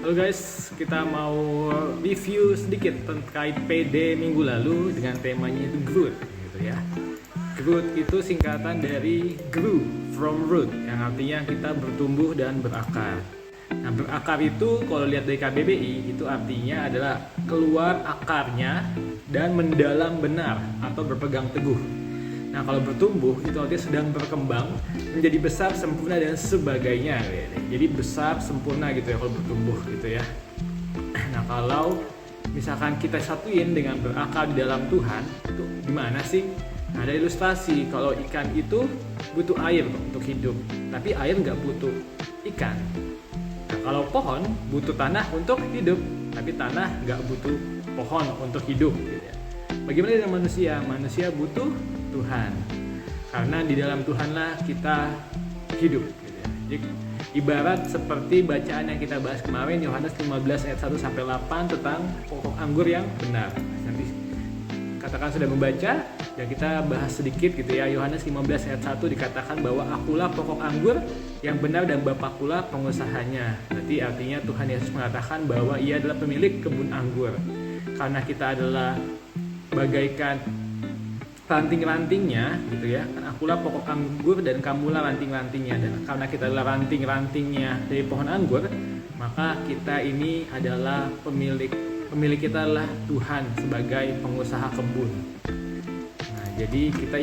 Halo guys, kita mau review sedikit terkait PD minggu lalu dengan temanya itu growth gitu ya. Growth itu singkatan dari grow from root yang artinya kita bertumbuh dan berakar. Nah, berakar itu kalau lihat dari KBBI itu artinya adalah keluar akarnya dan mendalam benar atau berpegang teguh. Nah, kalau bertumbuh itu artinya sedang berkembang menjadi besar, sempurna dan sebagainya. Jadi besar, sempurna gitu ya kalau bertumbuh gitu ya. Nah, kalau misalkan kita satuin dengan berakar di dalam Tuhan, itu gimana sih? Nah, ada ilustrasi kalau ikan itu butuh air untuk hidup, tapi air nggak butuh ikan. Nah, kalau pohon butuh tanah untuk hidup, tapi tanah nggak butuh pohon untuk hidup gitu ya. Bagaimana dengan manusia? Manusia butuh Tuhan, karena di dalam Tuhanlah kita hidup gitu ya. Jadi ibarat seperti bacaan yang kita bahas kemarin, Yohanes 15 ayat 1 sampai 8 tentang pokok anggur yang benar. Nanti katakan sudah membaca dan kita bahas sedikit gitu ya. Yohanes 15 ayat 1 dikatakan bahwa akulah pokok anggur yang benar dan Bapakulah pengusahanya. Berarti artinya Tuhan Yesus mengatakan bahwa Ia adalah pemilik kebun anggur. Karena kita adalah bagaikan ranting-rantingnya gitu ya, kan akulah pokok anggur dan kamulah ranting-rantingnya, dan karena kita adalah ranting-rantingnya dari pohon anggur, maka kita ini adalah pemilik kita adalah Tuhan sebagai pengusaha kebun. Nah, jadi kita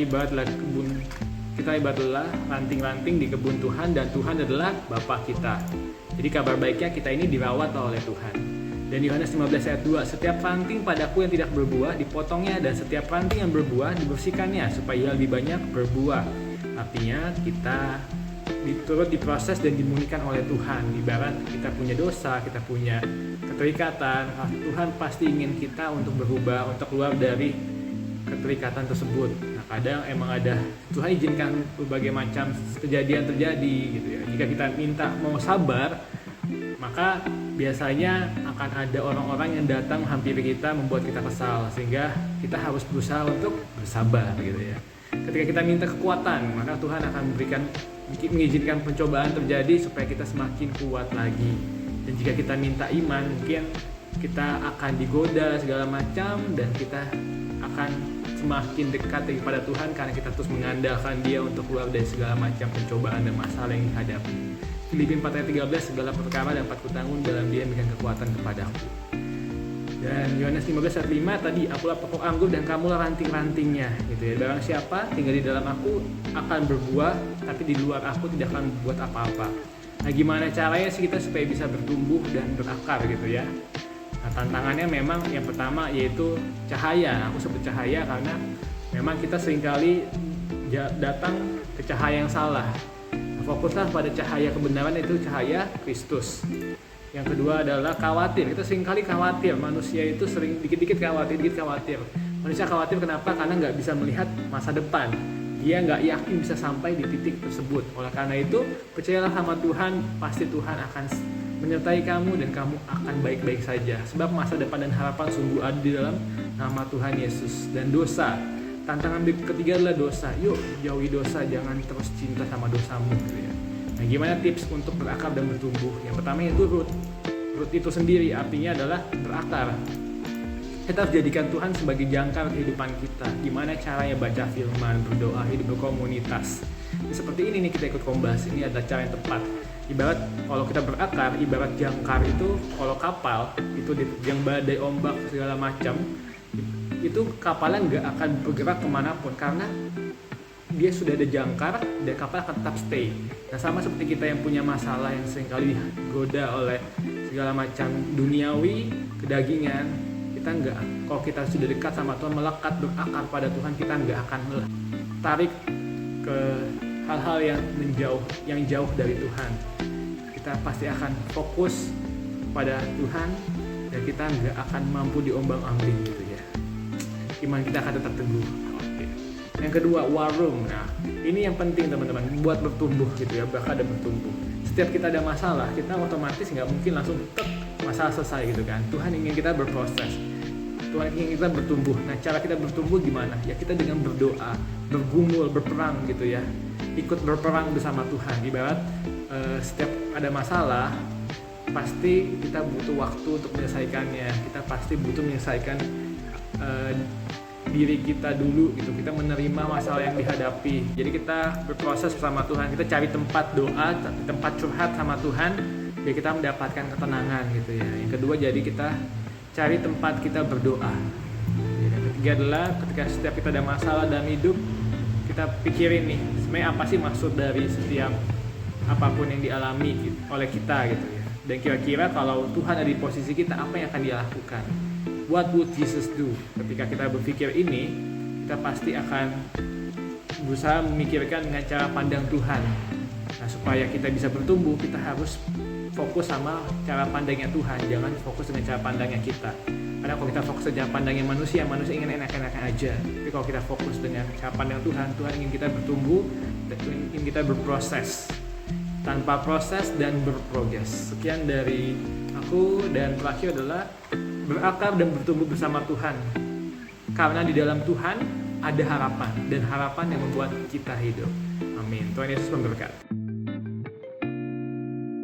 ibaratlah ranting-ranting di kebun Tuhan, dan Tuhan adalah Bapa kita. Jadi kabar baiknya kita ini dirawat oleh Tuhan. Dan Yohanes 15 ayat 2, setiap ranting padaku yang tidak berbuah dipotongnya, dan setiap ranting yang berbuah dibersihkannya supaya lebih banyak berbuah. Artinya kita turut diproses dan dimurnikan oleh Tuhan. Ibarat kita punya dosa, kita punya keterikatan, Tuhan pasti ingin kita untuk berubah, untuk keluar dari keterikatan tersebut. Nah, kadang emang ada Tuhan izinkan berbagai macam kejadian terjadi gitu ya. Jika kita minta mau sabar, maka biasanya akan ada orang-orang yang datang menghampiri kita, membuat kita kesal, sehingga kita harus berusaha untuk bersabar gitu ya. Ketika kita minta kekuatan, maka Tuhan akan mengizinkan pencobaan terjadi supaya kita semakin kuat lagi. Dan jika kita minta iman, mungkin kita akan digoda segala macam, dan kita akan semakin dekat kepada Tuhan karena kita terus mengandalkan Dia untuk keluar dari segala macam pencobaan dan masalah yang dihadapi. Filipi 4 ayat 13, segala perkara dapat kutanggung dalam Dia yang memberikan kekuatan kepadaku. Dan Yohanes 15 ayat 5 tadi, akulah pokok anggur dan kamulah ranting-rantingnya gitu ya. Barang siapa tinggal di dalam aku akan berbuah, tapi di luar aku tidak akan buat apa-apa. Nah, gimana caranya sih kita supaya bisa bertumbuh dan berakar gitu ya? Nah, tantangannya memang yang pertama yaitu cahaya. Aku sebut cahaya karena memang kita seringkali datang ke cahaya yang salah. Fokuslah pada cahaya kebenaran, itu cahaya Kristus. Yang kedua adalah khawatir. Kita seringkali khawatir, manusia itu sering dikit-dikit khawatir. Manusia khawatir kenapa? Karena nggak bisa melihat masa depan. Dia nggak yakin bisa sampai di titik tersebut. Oleh karena itu, percayalah sama Tuhan, pasti Tuhan akan menyertai kamu dan kamu akan baik-baik saja. Sebab masa depan dan harapan sungguh ada di dalam nama Tuhan Yesus. Dan dosa, tantangan ketiga adalah dosa. Yuk jauhi dosa, jangan terus cinta sama dosamu gitu ya. Nah, gimana tips untuk berakar dan bertumbuh? Yang pertama itu root. Root itu sendiri artinya adalah berakar. Kita harus jadikan Tuhan sebagai jangkar kehidupan kita. Gimana caranya? Baca firman, berdoa, hidup berkomunitas. Nah, seperti ini nih kita ikut kombas. Ini adalah cara yang tepat. Ibarat kalau kita berakar, ibarat jangkar itu kalau kapal itu yang badai ombak segala macam, itu kapalnya nggak akan bergerak kemanapun karena dia sudah ada jangkar dan kapal akan tetap stay. Nah, sama seperti kita yang punya masalah yang seringkali digoda oleh segala macam duniawi, kedagingan, kita nggak, kalau kita sudah dekat sama Tuhan, melekat berakar pada Tuhan, kita nggak akan tarik ke hal-hal yang jauh dari Tuhan. Kita pasti akan fokus pada Tuhan dan kita nggak akan mampu diombang-ambing gitu ya. Iman kita akan tetap teguh. Oke. Yang kedua, war room. Nah, ini yang penting teman-teman, buat bertumbuh gitu ya, bakal ada bertumbuh. Setiap kita ada masalah, kita otomatis nggak mungkin langsung masalah selesai gitu kan. Tuhan ingin kita berproses. Tuhan ingin kita bertumbuh. Nah, cara kita bertumbuh gimana? Ya kita dengan berdoa, bergumul, berperang gitu ya. Ikut berperang bersama Tuhan. Ibarat setiap ada masalah, pasti kita butuh waktu untuk menyelesaikannya. Kita pasti butuh menyelesaikan diri kita dulu gitu. Kita menerima masalah yang dihadapi. Jadi kita berproses bersama Tuhan. Kita cari tempat doa, tempat curhat sama Tuhan, biar kita mendapatkan ketenangan gitu ya. Yang kedua, jadi kita cari tempat kita berdoa. Yang ketiga adalah ketika setiap kita ada masalah dalam hidup, kita pikirin nih, sebenarnya apa sih maksud dari setiap apapun yang dialami oleh kita gitu ya. Dan kira-kira kalau Tuhan ada di posisi kita, apa yang akan Dia lakukan? What would Jesus do? Ketika kita berpikir ini, kita pasti akan berusaha memikirkan dengan cara pandang Tuhan. Nah, supaya kita bisa bertumbuh, kita harus fokus sama cara pandangnya Tuhan, jangan fokus dengan cara pandangnya kita. Karena kalau kita fokus dengan pandangnya manusia ingin enak-enakan aja. Tapi kalau kita fokus dengan cara pandang Tuhan, Tuhan ingin kita bertumbuh, ingin kita berproses. Tanpa proses dan berprogres. Sekian dari aku, dan terakhir adalah berakar dan bertumbuh bersama Tuhan. Karena di dalam Tuhan ada harapan, dan harapan yang membuat kita hidup. Amin. Tuhan Yesus memberkati.